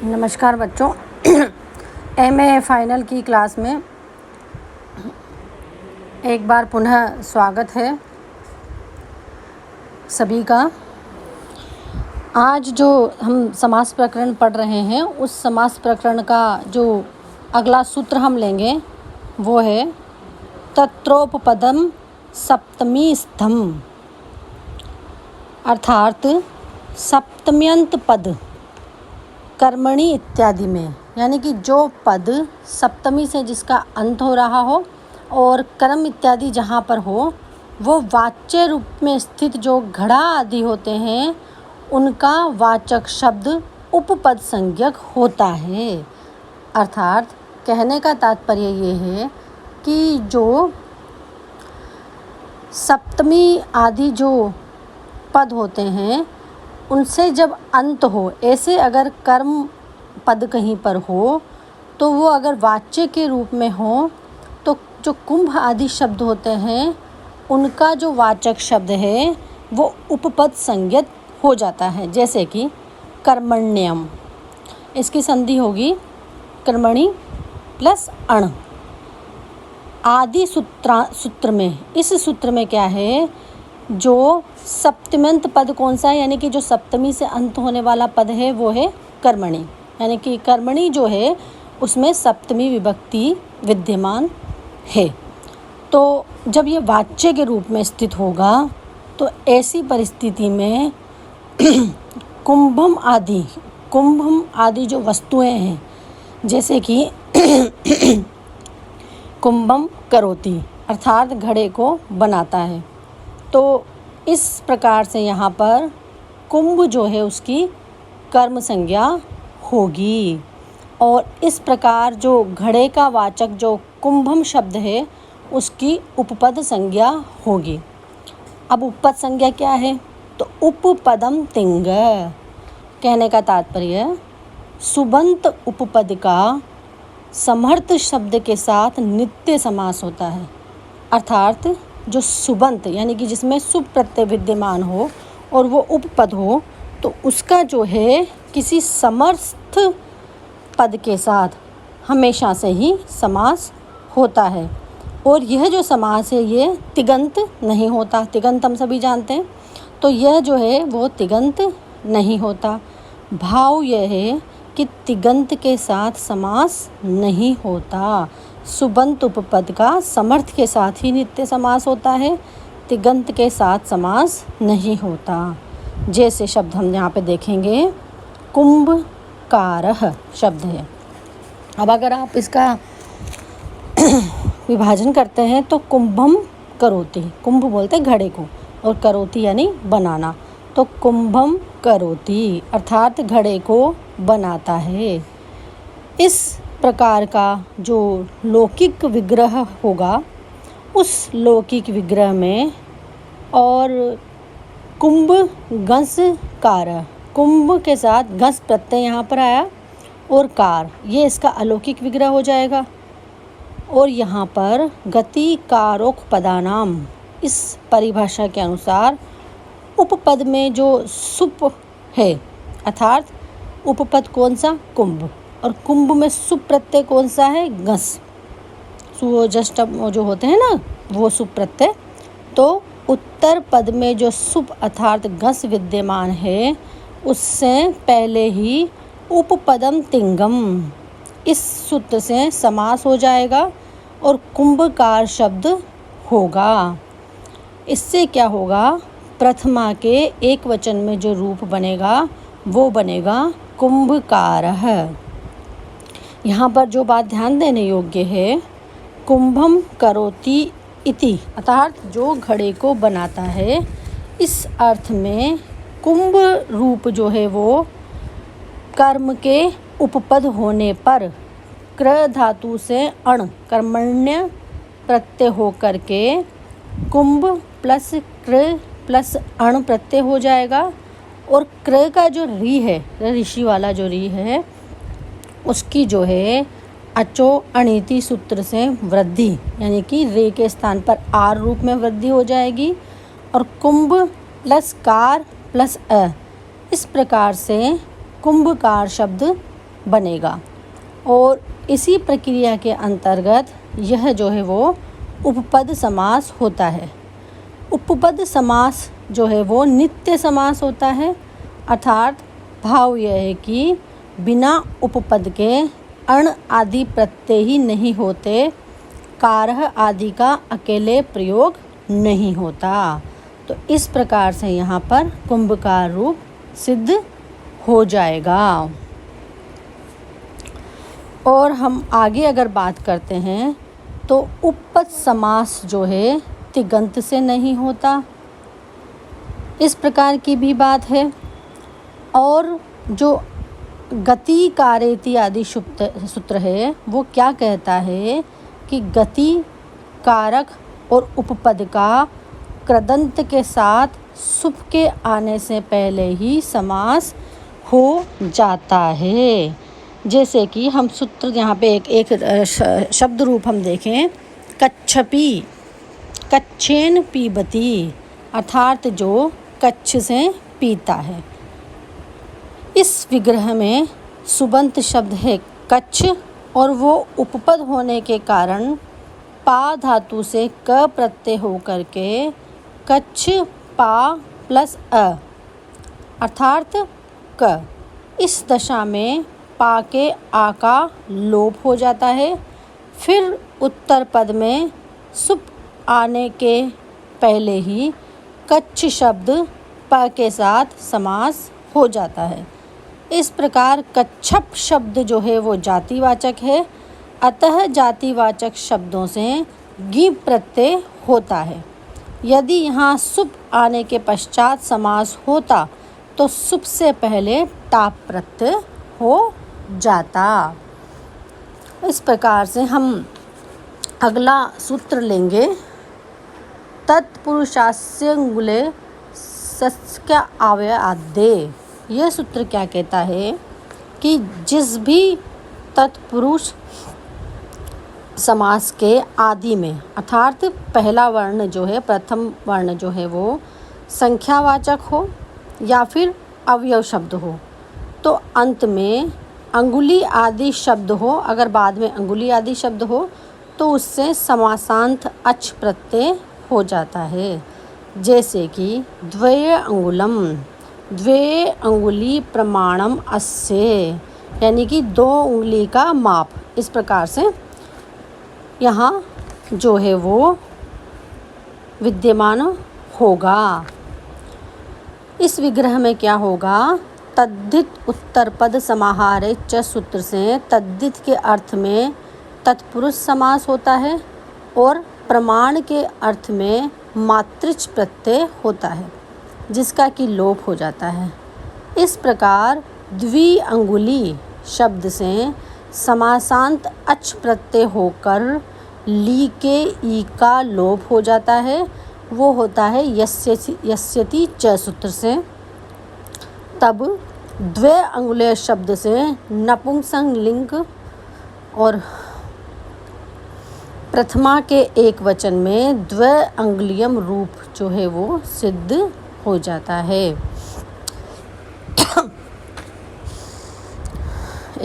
नमस्कार बच्चों। MA final की क्लास में एक बार पुनः स्वागत है सभी का। आज जो हम समास प्रकरण पढ़ रहे हैं उस समास प्रकरण का जो अगला सूत्र हम लेंगे वो है तत्रोपपदम सप्तमी स्थम, अर्थात सप्तम्यंत पद कर्मणि इत्यादि में, यानी कि जो पद सप्तमी से जिसका अंत हो रहा हो और कर्म इत्यादि जहाँ पर हो वो वाच्य रूप में स्थित जो घड़ा आदि होते हैं उनका वाचक शब्द उपपद संज्ञक होता है। अर्थात कहने का तात्पर्य ये है कि जो सप्तमी आदि जो पद होते हैं उनसे जब अंत हो, ऐसे अगर कर्म पद कहीं पर हो तो वो अगर वाच्य के रूप में हो तो जो कुंभ आदि शब्द होते हैं उनका जो वाचक शब्द है वो उपपद संज्ञक हो जाता है। जैसे कि कर्मण्यम, इसकी संधि होगी कर्मणि प्लस अण। आदि सूत्र में, इस सूत्र में क्या है, जो सप्तम्यंत पद कौन सा है, यानी कि जो सप्तमी से अंत होने वाला पद है वो है कर्मणि, यानी कि कर्मणि जो है उसमें सप्तमी विभक्ति विद्यमान है। तो जब ये वाच्य के रूप में स्थित होगा तो ऐसी परिस्थिति में कुंभम आदि जो वस्तुएं हैं, जैसे कि कुंभम करोति, अर्थात घड़े को बनाता है, तो इस प्रकार से यहाँ पर कुंभ जो है उसकी कर्म संज्ञा होगी। और इस प्रकार जो घड़े का वाचक जो कुंभम शब्द है उसकी उपपद संज्ञा होगी। अब उपपद संज्ञा क्या है, तो उपपदम तिंग, कहने का तात्पर्य सुबंत उपपद का समर्थ शब्द के साथ नित्य समास होता है। अर्थात जो सुबंत यानी कि जिसमें सुब प्रत्यय विद्यमान हो और वो उपपद हो तो उसका जो है किसी समर्थ पद के साथ हमेशा से ही समास होता है। और यह जो समास है ये तिगंत नहीं होता। तिगंत हम सभी जानते हैं, तो यह जो है वो तिगंत नहीं होता। भाव यह है कि तिगंत के साथ समास नहीं होता। सुबंत उपपद का समर्थ के साथ ही नित्य समास होता है, तिगंत के साथ समास नहीं होता। जैसे शब्द हम यहाँ पे देखेंगे, कुंभकारः शब्द है। अब अगर आप इसका विभाजन करते हैं तो कुंभम करोति, कुंभ बोलते घड़े को, और करोति यानी बनाना, तो कुंभम करोति अर्थात घड़े को बनाता है। इस प्रकार का जो लौकिक विग्रह होगा उस लौकिक विग्रह में, और कुंभ गंस कार, कुंभ के साथ गंस प्रत्यय यहाँ पर आया और कार, ये इसका अलौकिक विग्रह हो जाएगा। और यहाँ पर गति कारोक पदानाम, इस परिभाषा के अनुसार उपपद में जो सुप है, अर्थात उपपद कौन सा, कुंभ, और कुंभ में सुप प्रत्यय कौन सा है, गस, सुजष्ट जो होते हैं ना वो सुप प्रत्यय, तो उत्तर पद में जो सुप अर्थात गस विद्यमान है उससे पहले ही उपपदम तिंगम, इस सूत्र से समास हो जाएगा और कुंभकार शब्द होगा। इससे क्या होगा, प्रथमा के एक वचन में जो रूप बनेगा वो बनेगा कुंभकारः। यहाँ पर जो बात ध्यान देने योग्य है, कुंभम करोति इति, अर्थात जो घड़े को बनाता है, इस अर्थ में कुंभ रूप जो है वो कर्म के उपपद होने पर क्र धातु से अण कर्मण्य प्रत्यय हो करके कुंभ प्लस कृ प्लस अण प्रत्यय हो जाएगा। और क्र का जो री है, ऋषि वाला जो री है, उसकी जो है अचो अणिति सूत्र से वृद्धि, यानी कि रे के स्थान पर आर रूप में वृद्धि हो जाएगी। और कुंभ प्लस कार प्लस अ, इस प्रकार से कुंभकार शब्द बनेगा। और इसी प्रक्रिया के अंतर्गत यह जो है वो उपपद समास होता है। उपपद समास जो है वो नित्य समास होता है, अर्थात भाव यह है कि बिना उपपद के अण आदि प्रत्यय ही नहीं होते, कारः आदि का अकेले प्रयोग नहीं होता। तो इस प्रकार से यहाँ पर कुंभकार रूप सिद्ध हो जाएगा। और हम आगे अगर बात करते हैं तो उपपद समास जो है तिगंत से नहीं होता, इस प्रकार की भी बात है। और जो गति कारेति आदि सूत्र है वो क्या कहता है कि गति कारक और उपपद का कृदंत के साथ सुप के आने से पहले ही समास हो जाता है। जैसे कि हम सूत्र यहाँ पे एक शब्द रूप हम देखें, कच्छपी, कच्छेन पीबती, अर्थात जो कच्छ से पीता है। इस विग्रह में सुबंत शब्द है कच्छ और वो उपपद होने के कारण पा धातु से क प्रत्यय होकर के कच्छ पा प्लस अ अर्थात क। इस दशा में पा के आ का लोप हो जाता है। फिर उत्तर पद में सुप आने के पहले ही कच्छ शब्द प के साथ समास हो जाता है। इस प्रकार कच्छप शब्द जो है वो जातिवाचक है, अतः जातिवाचक शब्दों से गी प्रत्यय होता है। यदि यहाँ सुप आने के पश्चात समास होता तो सुप से पहले टाप प्रत्यय हो जाता। इस प्रकार से हम अगला सूत्र लेंगे, तत्पुरुषास्यंगुले सस्य आव्य आद्य। यह सूत्र क्या कहता है कि जिस भी तत्पुरुष समास के आदि में, अर्थात पहला वर्ण जो है, प्रथम वर्ण जो है वो संख्यावाचक हो या फिर अवयव शब्द हो, तो अंत में अंगुली आदि शब्द हो। अगर बाद में अंगुली आदि शब्द हो तो उससे समासांत अच प्रत्यय हो जाता है। जैसे कि द्वय अंगुलम, द्वे अंगुली प्रमाणम अस्य, यानी कि 2 उंगली का माप। इस प्रकार से यहाँ जो है वो विद्यमान होगा। इस विग्रह में क्या होगा, तद्धित उत्तर पद समाहारे च सूत्र से तद्धित के अर्थ में तत्पुरुष समास होता है और प्रमाण के अर्थ में मातृच प्रत्यय होता है, जिसका कि लोप हो जाता है। इस प्रकार द्वि अंगुली शब्द से समासांत अच प्रत्यय होकर ली के ई का लोप हो जाता है। वो होता है यस्यति च सूत्र से। तब द्वे अंगुले शब्द से नपुंसक लिंग और प्रथमा के एक वचन में द्वे अंगुलियम रूप जो है वो सिद्ध हो जाता है।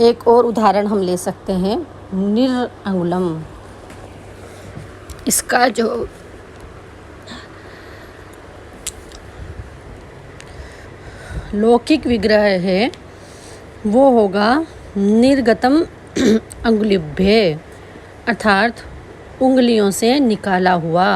एक और उदाहरण हम ले सकते हैं, निरअंगुलम। इसका जो लौकिक विग्रह है वो होगा निर्गतम अंगुलिभ्य, अर्थात उंगलियों से निकाला हुआ।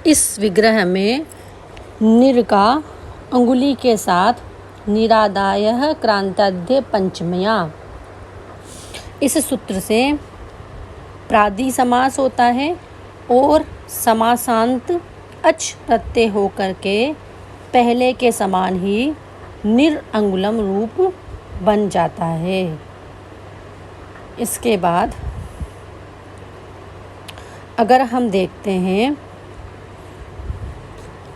इस विग्रह में निर का अंगुली के साथ निरादायः क्रांताद्य पंचमया, इस सूत्र से प्रादि समास होता है और समासांत अच प्रत्यय होकर के पहले के समान ही निरअंगुलम रूप बन जाता है। इसके बाद अगर हम देखते हैं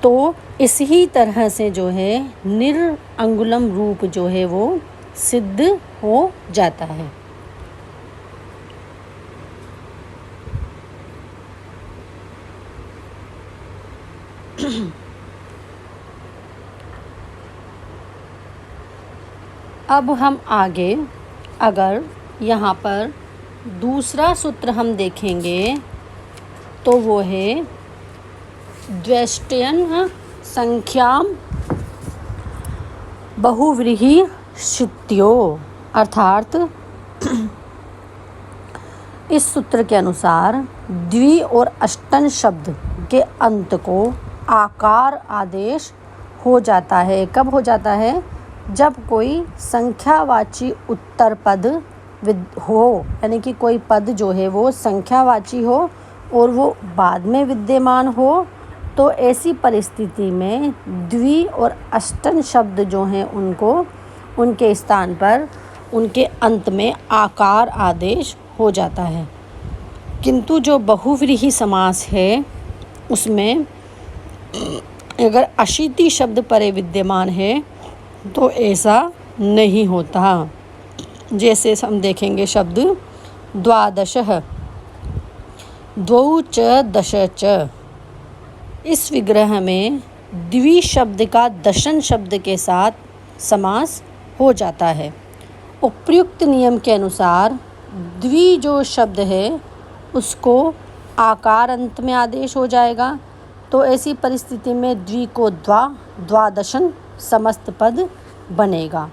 तो इसी तरह से जो है निरअंगुलम रूप जो है वो सिद्ध हो जाता है। अब हम आगे अगर यहाँ पर दूसरा सूत्र हम देखेंगे तो वो है द्वेष्टयन् संख्याम बहुव्रीहि शित्यो, अर्थात इस सूत्र के अनुसार द्वि और अष्टन शब्द के अंत को आकार आदेश हो जाता है। कब हो जाता है? जब कोई संख्यावाची उत्तर पद हो, यानी कि कोई पद जो है वो संख्यावाची हो और वो बाद में विद्यमान हो, तो ऐसी परिस्थिति में द्वि और अष्टन शब्द जो हैं उनको उनके स्थान पर उनके अंत में आकार आदेश हो जाता है। किंतु जो बहुव्रीहि समास है उसमें अगर अशीति शब्द परे विद्यमान है तो ऐसा नहीं होता। जैसे हम देखेंगे शब्द द्वादशः, द्वौ च दश च, इस विग्रह में द्वि शब्द का दशन शब्द के साथ समास हो जाता है। उपर्युक्त नियम के अनुसार द्वि जो शब्द है उसको आकार अंत में आदेश हो जाएगा, तो ऐसी परिस्थिति में द्वि को द्वादशन समस्त पद बनेगा।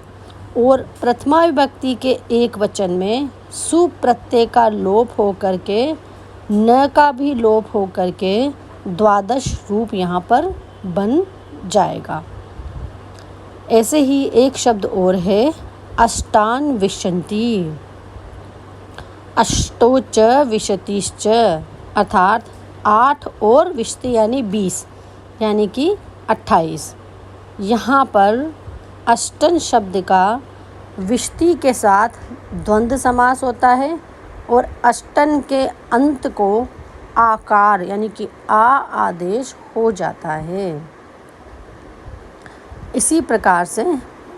और प्रथमा विभक्ति के एक वचन में सु प्रत्यय का लोप हो करके न का भी लोप हो करके द्वादश रूप यहाँ पर बन जाएगा। ऐसे ही एक शब्द और है अष्टान विशन्ति, अष्टौ च विशतिश्च, अर्थात 8 और विशति यानी 20 यानी कि 28। यहाँ पर अष्टन शब्द का विशति के साथ द्वंद्व समास होता है और अष्टन के अंत को आकार यानी कि आ आदेश हो जाता है। इसी प्रकार से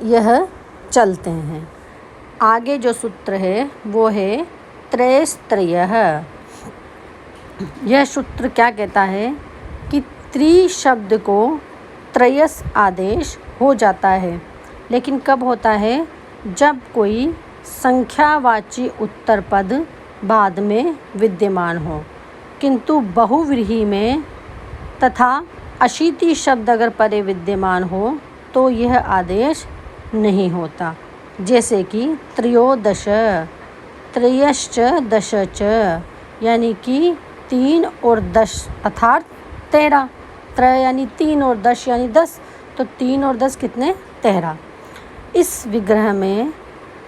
यह चलते हैं। आगे जो सूत्र है वो है त्रयस्त्रयः। यह सूत्र क्या कहता है कि त्रि शब्द को त्रयस आदेश हो जाता है, लेकिन कब होता है? जब कोई संख्यावाची उत्तर पद बाद में विद्यमान हो। किंतु बहुव्रीहि में तथा अशीति शब्द अगर परे विद्यमान हो तो यह आदेश नहीं होता। जैसे कि त्रयोदश, त्रयश्च दश च, यानी कि 3 और 10 अर्थात 13। त्रय यानी 3 और 10 यानी 10, तो 3 और 10 कितने? 13। इस विग्रह में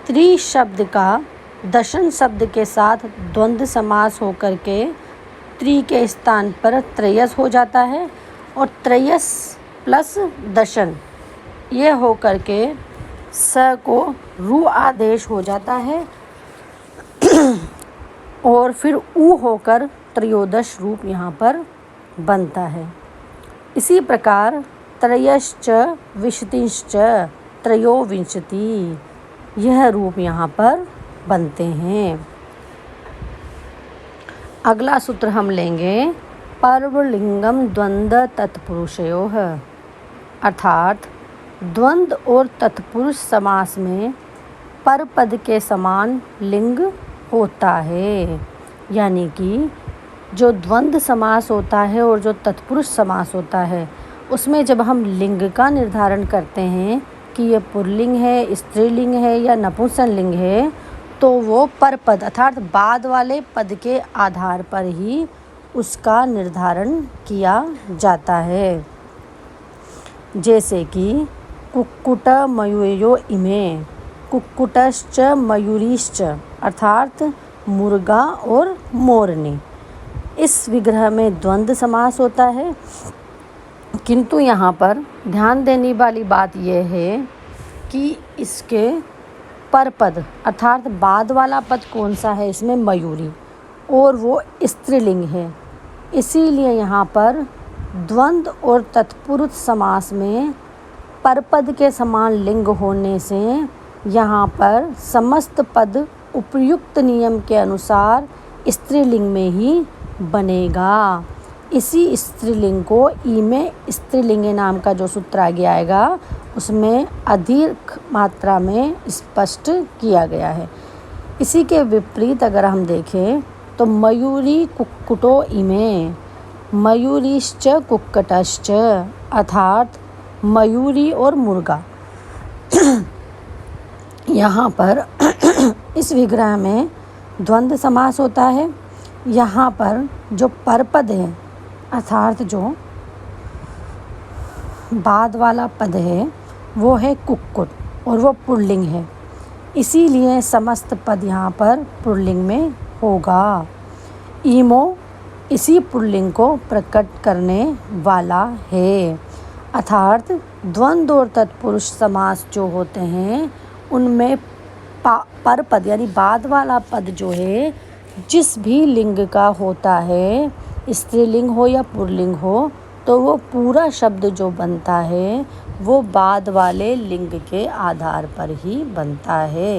त्रि शब्द का दशन शब्द के साथ द्वंद्व समास होकर के त्रि के स्थान पर त्रयस हो जाता है और त्रयस प्लस दशन ये हो करके स को रु आदेश हो जाता है और फिर उ होकर त्रयोदश रूप यहाँ पर बनता है। इसी प्रकार त्रयश्च विंशतिश्च त्रयोविंशति, यह रूप यहाँ पर बनते हैं। अगला सूत्र हम लेंगे पर्वलिंगम द्वंद्व तत्पुरुषयोः, अर्थात द्वंद्व और तत्पुरुष समास में परपद के समान लिंग होता है। यानी कि जो द्वंद्व समास होता है और जो तत्पुरुष समास होता है उसमें जब हम लिंग का निर्धारण करते हैं कि ये पुल्लिंग है, स्त्रीलिंग है या नपुंसकलिंग है, तो वो परपद अर्थात बाद वाले पद के आधार पर ही उसका निर्धारण किया जाता है। जैसे कि कुक्कुट मयूरो इमे, कुक्कुटश्च मयूरीश्च, अर्थात मुर्गा और मोरनी। इस विग्रह में द्वंद्व समास होता है, किंतु यहाँ पर ध्यान देने वाली बात यह है कि इसके परपद अर्थात बाद वाला पद कौन सा है? इसमें मयूरी, और वो स्त्रीलिंग है। इसीलिए यहाँ पर द्वंद्व और तत्पुरुष समास में परपद के समान लिंग होने से यहाँ पर समस्त पद उपर्युक्त नियम के अनुसार स्त्रीलिंग में ही बनेगा। इसी स्त्रीलिंग को ई में स्त्रीलिंग नाम का जो सूत्र आगे आएगा उसमें अधिक मात्रा में स्पष्ट किया गया है। इसी के विपरीत अगर हम देखें तो मयूरी कुक्कुटो इमे, मयूरीश्च कुक्कटश्च, अर्थात मयूरी और मुर्गा। यहाँ पर इस विग्रह में द्वंद्व समास होता है। यहाँ पर जो परपद है अर्थात जो बाद वाला पद है वो है कुक्कुट और वो पुल्लिंग है, इसीलिए समस्त पद यहाँ पर पुल्लिंग में होगा। ईमो इसी पुल्लिंग को प्रकट करने वाला है, अर्थात द्वंद्व और तत्पुरुष समास जो होते हैं उनमें पर पद यानी बाद वाला पद जो है जिस भी लिंग का होता है, स्त्रीलिंग हो या पुल्लिंग हो, तो वो पूरा शब्द जो बनता है वो बाद वाले लिंग के आधार पर ही बनता है।